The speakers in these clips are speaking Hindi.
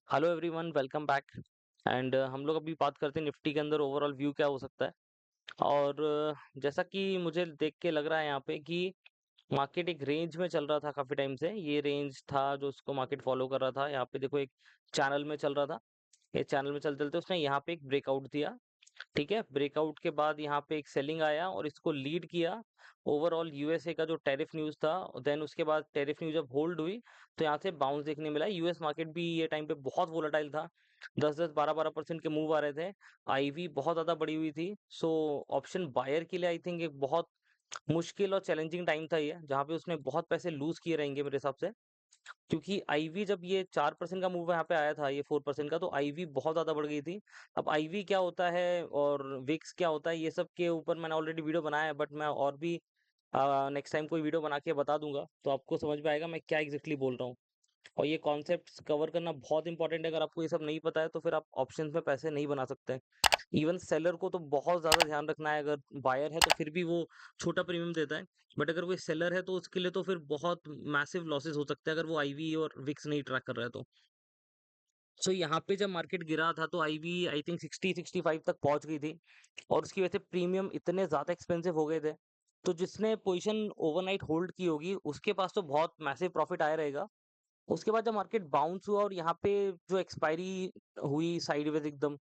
Hello everyone, welcome back. And हम लोग अभी बात करते हैं निफ्टी के अंदर ओवरऑल व्यू क्या हो सकता है। और जैसा कि मुझे देख के लग रहा है यहाँ पे कि मार्केट एक रेंज में चल रहा था काफी टाइम से। ये रेंज था जो उसको मार्केट फॉलो कर रहा था। यहाँ पे देखो एक चैनल में चल रहा था। ये चैनल में चलते चलते उसने यहाँ पे एक ब्रेकआउट दिया। ठीक है, ब्रेकआउट के बाद यहाँ पे एक सेलिंग आया और इसको लीड किया ओवरऑल यूएसए का जो टैरिफ न्यूज था। देन उसके बाद टैरिफ न्यूज जब होल्ड हुई तो यहाँ से बाउंस देखने मिला। यूएस मार्केट भी ये टाइम पे बहुत वोलेटाइल था। 10-10 12-12% के मूव आ रहे थे। आईवी बहुत ज्यादा बढ़ी हुई थी। सो ऑप्शन बायर के लिए आई थिंक एक बहुत मुश्किल और चैलेंजिंग टाइम था ये, जहाँ पे उसने बहुत पैसे लूज किए रहेंगे मेरे हिसाब से। क्योंकि आईवी जब ये 4% का मूव यहाँ पे आया था, ये 4% का, तो आईवी बहुत ज्यादा बढ़ गई थी। अब आईवी क्या होता है और विक्स क्या होता है, ये सब के ऊपर मैंने ऑलरेडी वीडियो बनाया है, बट मैं और भी नेक्स्ट टाइम कोई वीडियो बना के बता दूंगा तो आपको समझ में आएगा मैं क्या एग्जैक्टली बोल रहा हूँ। और ये कॉन्सेप्ट्स कवर करना बहुत इंपॉर्टेंट है। अगर आपको ये सब नहीं पता है तो फिर आप ऑप्शंस में पैसे नहीं बना सकते। इवन सेलर को तो बहुत ज्यादा ध्यान रखना है। अगर बायर है तो फिर भी वो छोटा प्रीमियम देता है, बट अगर वो सेलर है तो उसके लिए तो फिर बहुत मैसिव लॉसेस हो सकते हैं अगर वो आईवी और विक्स नहीं ट्रैक कर रहा है तो। सो यहाँ पे जब मार्केट गिरा था तो आईवी आई थिंक 60-65 तक पहुंच गई थी। और उसकी वजह से प्रीमियम इतने ज्यादा एक्सपेंसिव हो गए थे। तो जिसने पोजीशन ओवरनाइट होल्ड की होगी उसके पास तो बहुत मैसिव प्रॉफिट आया रहेगा। उसके बाद जब मार्केट बाउंस हुआ और यहाँ पे जो एक्सपायरी हुई साइडवेज एकदम,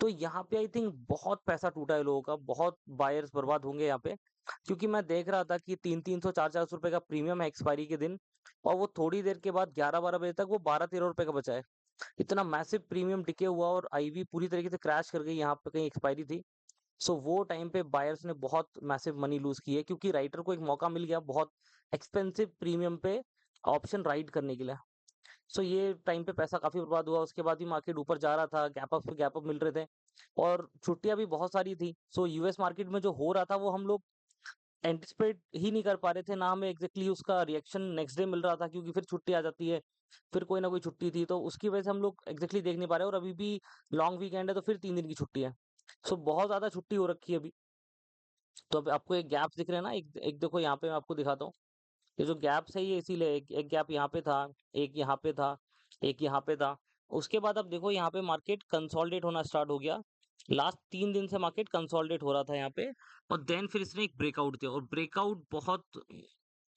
तो यहाँ पे आई थिंक बहुत पैसा टूटा है लोगों का। बहुत बायर्स बर्बाद होंगे यहाँ पे। क्योंकि मैं देख रहा था कि 300-300 400 रुपए का प्रीमियम है एक्सपायरी के दिन, और वो थोड़ी देर के बाद 11-12 बजे तक वो 12-13 रुपए का बचा है। इतना मैसिव प्रीमियम टिके हुआ और आईवी पूरी तरीके से क्रैश कर गई यहाँ पे, कहीं एक्सपायरी थी। सो वो टाइम पे बायर्स ने बहुत मैसिव मनी लूज की है, क्योंकि राइटर को एक मौका मिल गया बहुत एक्सपेंसिव प्रीमियम पे ऑप्शन राइड करने के लिए। सो ये टाइम पे पैसा काफी बर्बाद हुआ। उसके बाद भी मार्केट ऊपर जा रहा था, गैप अप पे गैप अप मिल रहे थे और छुट्टियां भी बहुत सारी थी। सो यूएस मार्केट में जो हो रहा था वो हम लोग एंटिसिपेट ही नहीं कर पा रहे थे ना। हमें एग्जैक्टली उसका रिएक्शन नेक्स्ट डे मिल रहा था, क्योंकि फिर छुट्टी आ जाती है। फिर कोई ना कोई छुट्टी थी तो उसकी वजह से हम लोग एग्जैक्टली देख नहीं पा रहे। और अभी भी लॉन्ग वीकेंड है तो फिर 3 दिन की छुट्टी है। सो बहुत ज्यादा छुट्टी हो रखी है अभी। तो अब आपको एक गैप दिख रहे हैं ना, एक देखो यहाँ पे मैं आपको दिखाता हूँ। ये जो गैप्स है ये इसीलिए, एक गैप यहाँ पे था, एक यहाँ पे था, एक यहाँ पे था। उसके बाद अब देखो यहाँ पे मार्केट कंसोलिडेट होना स्टार्ट हो गया। लास्ट 3 दिन से मार्केट कंसोलिडेट हो रहा था यहाँ पे। और देन फिर इसने एक ब्रेकआउट दिया और ब्रेकआउट बहुत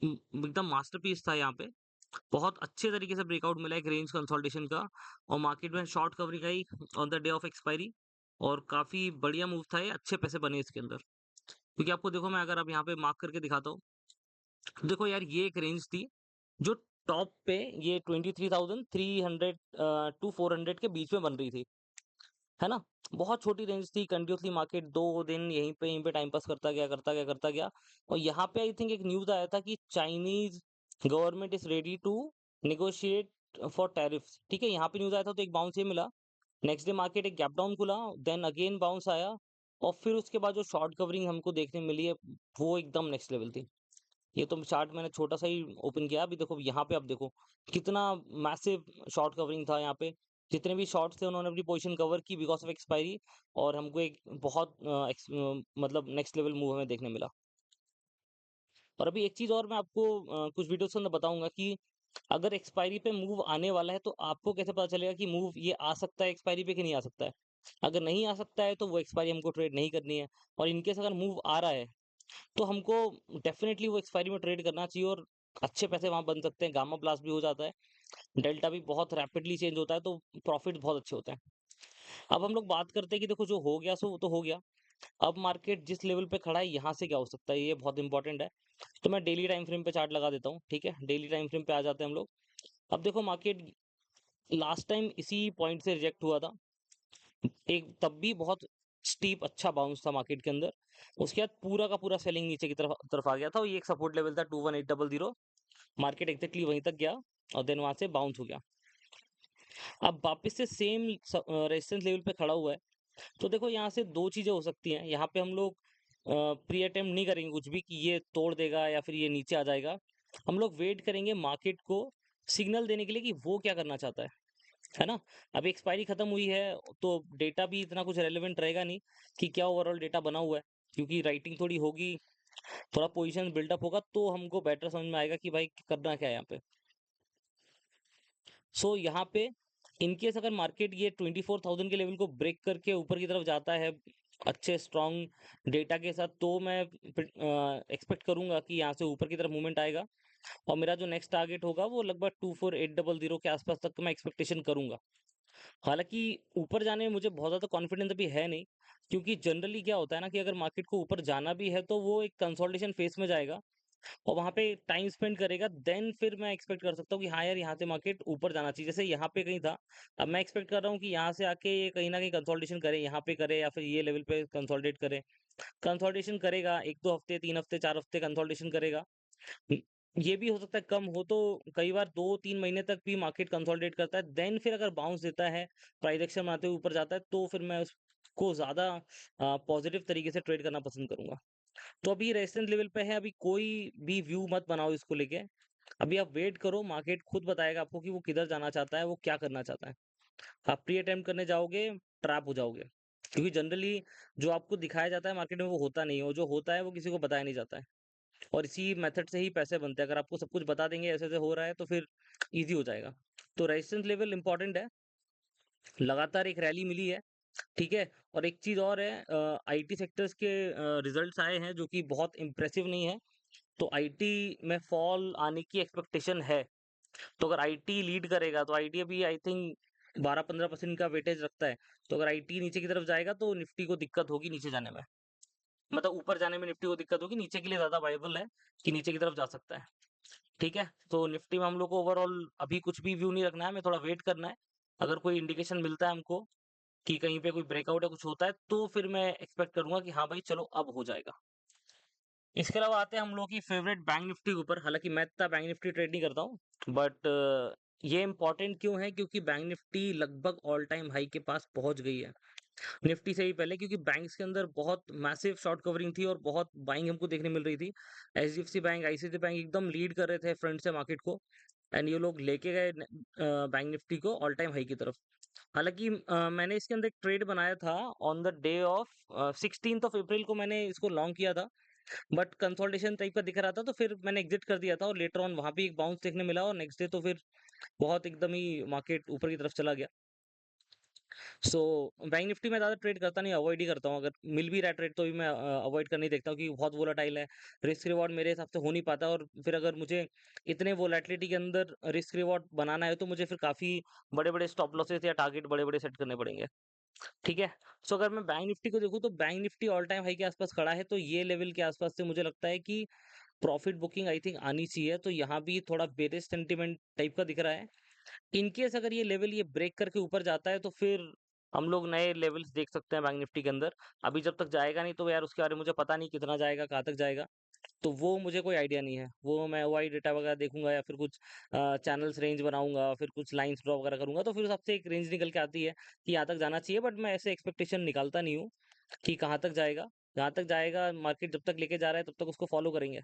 एकदम मास्टरपीस था यहाँ पे। बहुत अच्छे तरीके से ब्रेकआउट मिला एक रेंज कंसोलिडेशन का। और मार्केट में short covering I on the day of expiry. और काफी बढ़िया मूव था ये, अच्छे पैसे बने इसके अंदर। क्योंकि आपको देखो, मैं अगर अब यहाँ पे मार्क करके दिखाता हूँ, देखो यार ये एक रेंज थी जो टॉप पे ये 23,300 टू 400 के बीच में बन रही थी, है ना। बहुत छोटी रेंज थी। कंटिन्यूसली मार्केट 2 दिन यहीं पे टाइम पास करता गया करता गया करता गया। और यहाँ पे आई थिंक एक न्यूज आया था कि Chinese government is ready to negotiate for tariffs. ठीक है, यहाँ पे न्यूज आया था तो एक बाउंस ये मिला। नेक्स्ट डे मार्केट एक गैप डाउन खुला, देन अगेन बाउंस आया। और फिर उसके बाद जो शॉर्ट कवरिंग हमको देखने मिली है वो एकदम नेक्स्ट लेवल थी। ये तो चार्ट मैंने छोटा सा ही ओपन किया। अभी देखो यहाँ पे, अब देखो कितना मैसिव शॉर्ट कवरिंग था यहाँ पे। जितने भी शॉर्ट्स थे उन्होंने अपनी पोजीशन कवर की बिकॉज ऑफ एक्सपायरी। और हमको एक बहुत मतलब नेक्स्ट लेवल मूव हमें देखने मिला। और अभी एक चीज और मैं आपको कुछ वीडियोस के अंदर बताऊंगा कि अगर एक्सपायरी पे मूव आने वाला है तो आपको कैसे पता चलेगा कि मूव ये आ सकता है एक्सपायरी पे कि नहीं आ सकता है। अगर नहीं आ सकता है तो वो एक्सपायरी हमको ट्रेड नहीं करनी है। और इनकेस अगर मूव आ रहा है तो हमको डेफिनेटली वो एक्सपायरी में ट्रेड करना चाहिए और अच्छे पैसे वहां बन सकते हैं। गामा ब्लास्ट भी हो जाता है, डेल्टा भी बहुत रैपिडली चेंज होता है, तो प्रॉफिट बहुत अच्छे होते हैं। अब हम लोग बात करते हैं कि देखो जो हो गया सो वो तो हो गया। अब मार्केट जिस लेवल पे खड़ा है यहाँ से क्या हो सकता है, ये बहुत इंपॉर्टेंट है। तो मैं डेली टाइम फ्रेम पे चार्ट लगा देता हूँ। ठीक है, डेली टाइम फ्रेम पे आ जाते हैं हम लोग। अब देखो मार्केट लास्ट टाइम इसी पॉइंट से रिजेक्ट हुआ था एक, तब भी बहुत स्टीप अच्छा बाउंस था मार्केट के अंदर। उसके बाद पूरा का पूरा सेलिंग नीचे की तरफ तरफ आ गया था और ये एक सपोर्ट लेवल था 21800। मार्केट एग्जैक्टली वहीं तक गया और देन वहां से बाउंस हो गया। अब वापस से सेम रेजिस्टेंस लेवल पे खड़ा हुआ है। तो देखो यहाँ से दो चीजें हो सकती हैं। यहाँ पे हम लोग प्री अटेम्प्ट नहीं करेंगे कुछ भी कि ये तोड़ देगा या फिर ये नीचे आ जाएगा। हम लोग वेट करेंगे मार्केट को सिग्नल देने के लिए कि वो क्या करना चाहता है ना। अभी एक्सपायरी खत्म हुई है तो डेटा भी इतना कुछ रेलेवेंट रहेगा नहीं कि क्या ओवरऑल डेटा बना हुआ है, क्योंकि राइटिंग थोड़ी होगी, थोड़ा पोजीशन बिल्डअप होगा तो हमको बेटर समझ में आएगा कि भाई करना क्या है यहाँ पे। सो यहाँ पे इन केस अगर मार्केट ये 24,000 के लेवल को ब्रेक करके ऊपर की तरफ जाता है अच्छे स्ट्रॉन्ग डेटा के साथ, तो मैं एक्सपेक्ट करूंगा कि यहाँ से ऊपर की तरफ मूवमेंट आएगा। और मेरा जो नेक्स्ट टारगेट होगा वो लगभग 24,800 के आसपास तक का मैं एक्सपेक्टेशन करूंगा। हालांकि ऊपर जाने में मुझे बहुत ज़्यादा कॉन्फिडेंस अभी है नहीं, क्योंकि जनरली क्या होता है ना कि अगर मार्केट को ऊपर जाना भी है तो वो एक कंसोलिडेशन फेस में जाएगा और वहाँ पे टाइम स्पेंड करेगा, देन फिर मैं एक्सपेक्ट कर सकता हूँ कि हाँ यार, यहाँ से मार्केट ऊपर जाना चाहिए। जैसे यहाँ पे कहीं था, अब मैं एक्सपेक्ट कर रहा हूँ कि यहाँ से आके ये कहीं ना कहीं कंसोलिडेशन करे, यहाँ पे करे या फिर ये लेवल पे कंसोलिडेट करे। कंसोलिडेशन करेगा 1-2 हफ्ते, 3 हफ्ते, 4 हफ्ते कंसोलिडेशन करेगा। हम्म, ये भी हो सकता है कम हो, तो कई बार 2-3 महीने तक भी मार्केट कंसोलिडेट करता है, देन फिर अगर बाउंस देता है, प्राइस एक्शन बनाते हुए ऊपर जाता है, तो फिर मैं उसको ज्यादा पॉजिटिव तरीके से ट्रेड करना पसंद करूंगा। तो अभी रेजिस्टेंस लेवल पे है, अभी कोई भी व्यू मत बनाओ इसको लेके। अभी आप वेट करो, मार्केट खुद बताएगा आपको कि वो किधर जाना चाहता है, वो क्या करना चाहता है। आप प्री अटेम्प्ट करने जाओगे, ट्रैप हो जाओगे। क्योंकि जनरली जो आपको दिखाया जाता है मार्केट में वो होता नहीं है, और जो होता है वो किसी को बताया नहीं जाता है। और इसी मेथड से ही पैसे बनते हैं। अगर आपको सब कुछ बता देंगे ऐसे ऐसे हो रहा है, तो फिर ईज़ी हो जाएगा। तो रेजिस्टेंस लेवल इम्पोर्टेंट है, लगातार एक रैली मिली है, ठीक है? और एक चीज़ और है, आईटी सेक्टर्स के रिज़ल्ट्स आए हैं जो कि बहुत इम्प्रेसिव नहीं है। तो आईटी में फॉल आने की एक्सपेक्टेशन है। तो अगर आईटी लीड करेगा, तो आईटी अभी आई थिंक 12-15% का वेटेज रखता है। तो अगर आईटी नीचे की तरफ जाएगा तो निफ्टी को दिक्कत होगी नीचे जाने में। मतलब ऊपर जाने में निफ्टी को दिक्कत होगी, नीचे के लिए ज़्यादा वाइबल है कि नीचे की तरफ जा सकता है। ठीक है? तो निफ्टी में हम लोग को ओवरऑल अभी कुछ भी व्यू नहीं रखना है, हमें थोड़ा वेट करना है। अगर कोई इंडिकेशन मिलता है हमको कि कहीं पे कोई ब्रेकआउट या कुछ होता है, तो फिर मैं एक्सपेक्ट करूँगा कि हाँ भाई चलो अब हो जाएगा। इसके अलावा आते हैं हम लोग की फेवरेट बैंक निफ्टी के ऊपर। हालाँकि मैं इतना बैंक निफ्टी ट्रेड नहीं करता हूँ, बट ये इम्पोर्टेंट क्यों है? क्योंकि बैंक निफ्टी लगभग ऑल टाइम हाई के पास पहुँच गई है। निफ्टी से ही पहले, क्योंकि बैंक्स के अंदर बहुत मैसिव शॉर्ट कवरिंग थी और बहुत बाइंग हमको देखने मिल रही थी। एचडीएफसी बैंक, आईसीआईसी बैंक एकदम लीड कर रहे थे फ्रंट से मार्केट को, एंड ये लोग लेके गए बैंक निफ्टी को ऑल टाइम हाई की तरफ। हालाँकि मैंने इसके अंदर एक ट्रेड बनाया था on the day of 16th of April को मैंने इसको लॉन्ग किया था। बट कंसोलिडेशन टाइप का दिख रहा था, तो फिर मैंने एग्जिट कर दिया था और लेटर ऑन वहाँ भी एक बाउंस देखने मिला और नेक्स्ट डे तो फिर बहुत एकदम ही मार्केट ऊपर की तरफ चला गया। सो बैंक निफ्टी में ज़्यादा ट्रेड करता नहीं, अवॉइड ही करता हूँ। अगर मिल भी रहा है ट्रेड तो भी मैं अवॉइड करने ही देखता हूँ, क्योंकि बहुत वोलेटाइल है। रिस्क रिवॉर्ड मेरे हिसाब से हो नहीं पाता, और फिर अगर मुझे इतने वोलेटिलिटी के अंदर रिस्क रिवॉर्ड बनाना है, तो मुझे फिर काफ़ी बड़े-बड़े स्टॉप लॉसेस या टारगेट बड़े-बड़े सेट करने पड़ेंगे। ठीक है? सो अगर मैं बैंक निफ्टी को देखूँ, तो bank Nifty all time high के आसपास खड़ा है, तो ये लेवल के आसपास से मुझे लगता है कि प्रॉफिट बुकिंग आई थिंक आनी चाहिए। तो यहाँ भी थोड़ा बेरिश सेंटीमेंट टाइप का दिख रहा है। इन केस अगर ये लेवल ये ब्रेक करके ऊपर जाता है, तो फिर हम लोग नए लेवल्स देख सकते हैं बैंक निफ्टी के अंदर। अभी जब तक जाएगा नहीं, तो यार उसके बारे में मुझे पता नहीं कितना जाएगा, कहाँ तक जाएगा, तो वो मुझे कोई आइडिया नहीं है। वो मैं वाई डेटा वगैरह देखूंगा या फिर कुछ चैनल्स रेंज बनाऊंगा, फिर कुछ लाइंस ड्रॉ वगैरह करूंगा, तो फिर उस सबसे एक रेंज निकल के आती है कि यहाँ तक जाना चाहिए। बट मैं ऐसे एक्सपेक्टेशन निकालता नहीं हूँ कि कहाँ तक जाएगा। जहाँ तक जाएगा, मार्केट जब तक लेके जा रहा है तब तक उसको फॉलो करेंगे।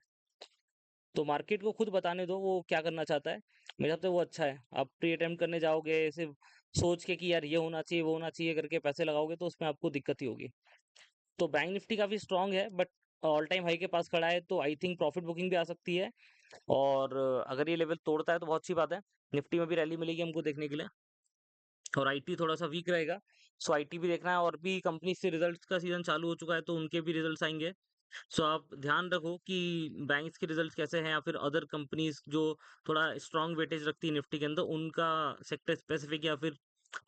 तो मार्केट को खुद बताने दो वो क्या करना चाहता है। मेरे हिसाब से वो अच्छा है। आप प्री अटेम्प्ट करने जाओगे सिर्फ सोच के कि यार ये होना चाहिए, वो होना चाहिए करके पैसे लगाओगे, तो उसमें आपको दिक्कत ही होगी। तो बैंक निफ्टी काफ़ी स्ट्रांग है, बट ऑल टाइम हाई के पास खड़ा है, तो आई थिंक प्रॉफिट बुकिंग भी आ सकती है। और अगर ये लेवल तोड़ता है तो बहुत अच्छी बात है। निफ्टी में भी रैली मिलेगी हमको देखने के लिए। और आईटी थोड़ा-सा वीक रहेगा, सो आईटी भी देखना है। और भी कंपनी से रिजल्ट्स का सीज़न चालू हो चुका है, तो उनके भी रिजल्ट्स आएँगे। सो आप ध्यान रखो कि बैंक्स के रिजल्ट्स कैसे हैं, या फिर अदर कंपनीज़ जो थोड़ा स्ट्रॉन्ग वेटेज रखती है निफ्टी के अंदर, उनका सेक्टर स्पेसिफिक या फिर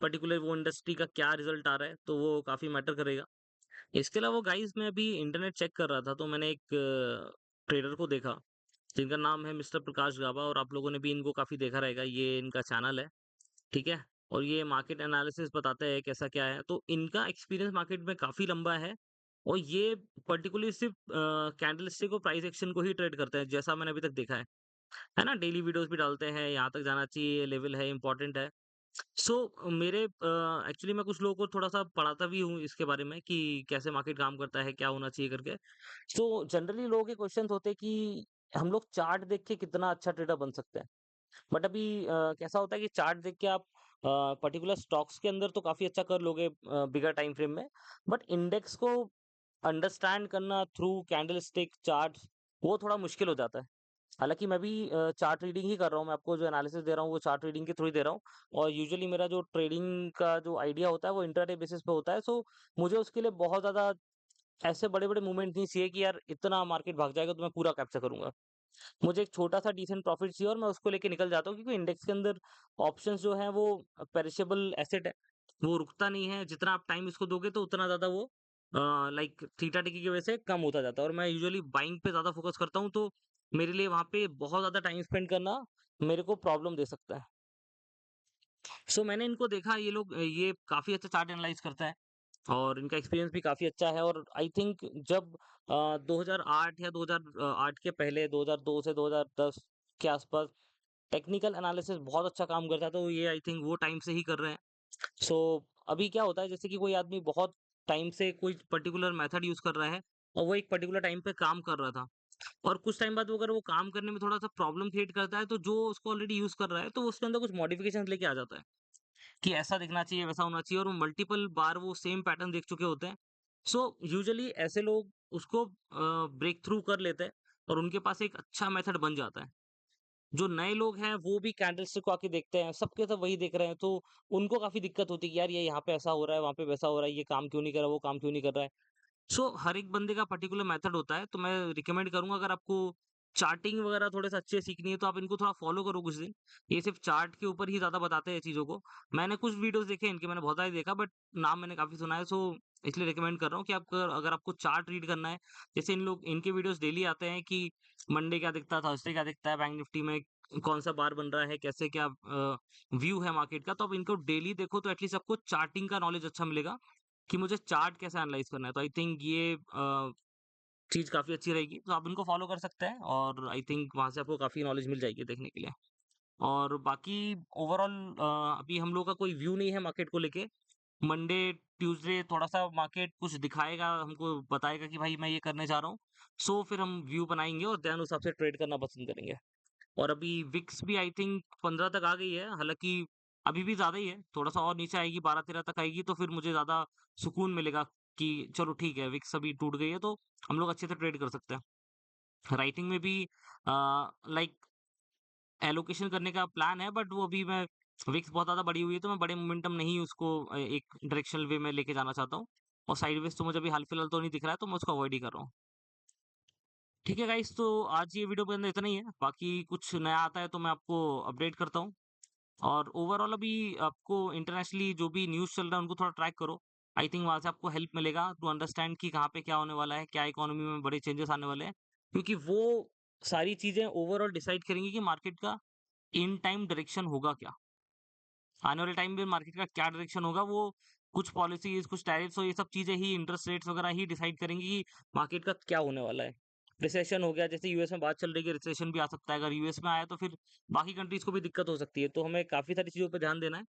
पर्टिकुलर वो इंडस्ट्री का क्या रिजल्ट आ रहा है, तो वो काफ़ी मैटर करेगा। इसके अलावा गाइस, मैं अभी इंटरनेट चेक कर रहा था, तो मैंने एक ट्रेडर को देखा जिनका नाम है मिस्टर प्रकाश गाबा, और आप लोगों ने भी इनको काफ़ी देखा रहेगा। ये इनका चैनल है, ठीक है? और ये मार्केट एनालिसिस बताते हैं कैसा क्या है। तो इनका एक्सपीरियंस मार्केट में काफ़ी लंबा है, और ये पर्टिकुलरली सिर्फ़ कैंडलस्टिक और प्राइस एक्शन को ही ट्रेड करते हैं, जैसा मैंने अभी तक देखा है ना? डेली वीडियोज़ भी डालते हैं, यहाँ तक जाना चाहिए, ये लेवल है, इम्पोर्टेंट है। सो मेरे एक्चुअली मैं कुछ लोगों को थोड़ा-सा पढ़ाता भी हूँ इसके बारे में कि कैसे मार्केट काम करता है, क्या होना चाहिए करके। सो जनरली लोगों के क्वेश्चन्स होते हैं कि हम लोग चार्ट देख के कितना अच्छा ट्रेडर बन सकते हैं। बट अभी कैसा होता है कि चार्ट देख के आप पर्टिकुलर स्टॉक्स के अंदर तो काफ़ी अच्छा कर लोगे बिगर टाइम फ्रेम में, बट इंडेक्स को अंडरस्टैंड करना थ्रू कैंडलस्टिक चार्ट्स, वो थोड़ा मुश्किल हो जाता है। हालाँकि मैं भी चार्ट रीडिंग ही कर रहा हूँ, मैं आपको जो एनालिसिस दे रहा हूँ वो चार्ट रीडिंग के थ्रू ही दे रहा हूँ और यूजुअली मेरा जो ट्रेडिंग का जो आइडिया होता है वो इंट्राडे बेसिस पे होता है। सो मुझे उसके लिए बहुत ज़्यादा ऐसे बड़े-बड़े मूवमेंट नहीं चाहिए कि यार इतना मार्केट भाग जाएगा तो मैं पूरा कैप्चर करूँगा। मुझे एक छोटा-सा डिसेंट प्रॉफिट चाहिए और मैं उसको लेके निकल जाता हूँ क्योंकि इंडेक्स के अंदर ऑप्शंस जो हैं वो पेरिशेबल एसेट है। वो रुकता नहीं है, जितना आप टाइम इसको दोगे तो उतना ज़्यादा वो लाइक थीटा-टिकी की वजह से कम होता जाता है और मैं यूजुअली बाइंग पे ज़्यादा फोकस करता हूँ, तो मेरे लिए वहाँ पे बहुत ज़्यादा टाइम स्पेंड करना मेरे को प्रॉब्लम दे सकता है। सो मैंने इनको देखा, ये लोग ये काफ़ी अच्छा चार्ट एनालाइज़ करता है और इनका एक्सपीरियंस भी काफ़ी अच्छा है और आई थिंक जब 2008 या 2008 के पहले 2002 से 2010 के आसपास टेक्निकल एनालिसिस बहुत अच्छा काम करता है, तो ये आई थिंक वो टाइम से ही कर रहे हैं। सो अभी क्या होता है जैसे कि कोई आदमी बहुत टाइम से कोई पर्टिकुलर मेथड यूज़ कर रहा है और वो एक पर्टिकुलर टाइम पे काम कर रहा था और कुछ टाइम बाद वो अगर वो काम करने में थोड़ा-सा प्रॉब्लम क्रिएट करता है, तो जो उसको ऑलरेडी यूज़ कर रहा है, तो वो उसके अंदर कुछ मॉडिफिकेशंस लेके आ जाता है। कि ऐसा दिखना चाहिए, वैसा होना चाहिए और वो मल्टीपल बार वो सेम पैटर्न देख चुके होते हैं। सो यूजुअली ऐसे लोग उसको ब्रेक थ्रू कर लेते हैं और उनके पास एक अच्छा मेथड बन जाता है। जो नए लोग हैं वो भी कैंडलस्टिक को आके देखते हैं, सबके सब वही देख रहे हैं, तो उनको काफ़ी दिक्कत होती है कि यार ये यहाँ पे ऐसा हो रहा है, वहाँ पे वैसा हो रहा है, ये काम क्यों नहीं कर रहा, वो काम क्यों नहीं कर रहा है। सो हर एक बंदे का पर्टिकुलर मेथड होता है, तो मैं रिकमेंड करूँगा अगर आपको चार्टिंग वगैरह थोड़े से अच्छे सीखनी है, तो आप इनको थोड़ा फ़ॉलो करो कुछ दिन। ये सिर्फ़ चार्ट के ऊपर ही ज़्यादा बताते हैं चीज़ों को। मैंने कुछ वीडियोज़ देखे इनके, मैंने बहुत सारे देखा बट नाम मैंने काफ़ी सुना है, सो इसलिए रिकमेंड कर रहा हूँ कि आप अगर आपको चार्ट रीड करना है, जैसे इनके वीडियोज़ डेली आते हैं कि मंडे क्या दिखता है, थर्सडे क्या दिखता है, बैंक निफ्टी में कौन-सा बार बन रहा है, कैसे क्या व्यू है मार्केट का, तो आप इनको डेली देखो तो एटलीस्ट आपको चार्टिंग का नॉलेज अच्छा मिलेगा। कि मुझे चार्ट कैसे एनालाइज़ करना है, तो आई थिंक ये चीज़ काफ़ी अच्छी रहेगी, तो आप इनको फ़ॉलो कर सकते हैं और आई थिंक वहाँ से आपको काफ़ी नॉलेज मिल जाएगी देखने के लिए। और बाकी ओवरऑल अभी हम लोग का कोई व्यू नहीं है मार्केट को लेके। मंडे, ट्यूसडे थोड़ा-सा मार्केट कुछ दिखाएगा, हमको बताएगा कि भाई मैं ये करने जा रहा हूँ। सो फिर हम व्यू बनाएँगे और देन उस हिसाब से ट्रेड करना पसंद करेंगे। और अभी विक्स भी आई थिंक 15 तक आ गई है, हालाँकि अभी भी ज़्यादा ही है, थोड़ा-सा और नीचे आएगी 12-13 तक आएगी तो फिर मुझे ज़्यादा सुकून मिलेगा कि चलो ठीक है, विक्स अभी टूट गई है तो हम लोग अच्छे से ट्रेड कर सकते हैं। राइटिंग में भी लाइक एलोकेशन करने का प्लान है बट वो अभी मैं विक्स बहुत ज़्यादा बढ़ी हुई है तो मैं बड़े मोमेंटम नहीं उसको एक डायरेक्शनल वे में लेके जाना चाहता हूँ और साइडवेज़ तो मुझे अभी हाल-फिलहाल तो नहीं दिख रहा है तो मैं उसको अवॉइड ही कर रहा हूँ। ठीक है गाइस, तो आज ये वीडियो के अंदर इतना ही है, बाकी कुछ नया आता है तो मैं आपको अपडेट करता हूँ। और ओवरऑल अभी आपको इंटरनेशनली जो भी न्यूज़ चल रहा है उनको थोड़ा ट्रैक करो। आई थिंक वहाँ से आपको हेल्प मिलेगा टू अंडरस्टैंड कि कहाँ पे क्या होने वाला है, क्या इकोनॉमी में बड़े चेंजेस आने वाले हैं। क्योंकि वो सारी चीज़ें ओवरऑल डिसाइड करेंगी कि मार्केट का इन टाइम डायरेक्शन होगा क्या? आने वाले टाइम में मार्केट का क्या डायरेक्शन होगा, वो कुछ पॉलिसीज़, कुछ टैरिफ्स और ये सब चीज़ें ही, इंटरेस्ट रेट्स वगैरह ही डिसाइड करेंगी कि मार्केट का क्या होने वाला है। रिसेशन हो गया, जैसे यूएस में बात चल रही है कि रिसेशन भी आ सकता है। अगर यूएस में आया तो फिर बाकी कंट्रीज़ को भी दिक्कत हो सकती है। तो हमें काफ़ी सारी चीज़ों पे ध्यान देना है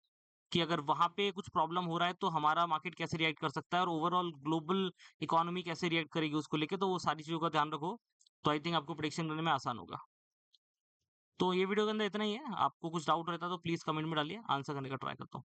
कि अगर वहाँ पे कुछ प्रॉब्लम हो रहा है तो हमारा मार्केट कैसे रिएक्ट कर सकता है और ओवरऑल ग्लोबल इकोनॉमी कैसे रिएक्ट करेगी उसको लेके, तो वो सारी चीज़ों का ध्यान रखो। तो आई थिंक आपको प्रेडिक्शन करने में आसान होगा। तो ये वीडियो के अंदर इतना ही है। आपको कुछ डाउट रहता है तो प्लीज़ कमेंट में डालिए, आंसर करने का ट्राई करता हूँ।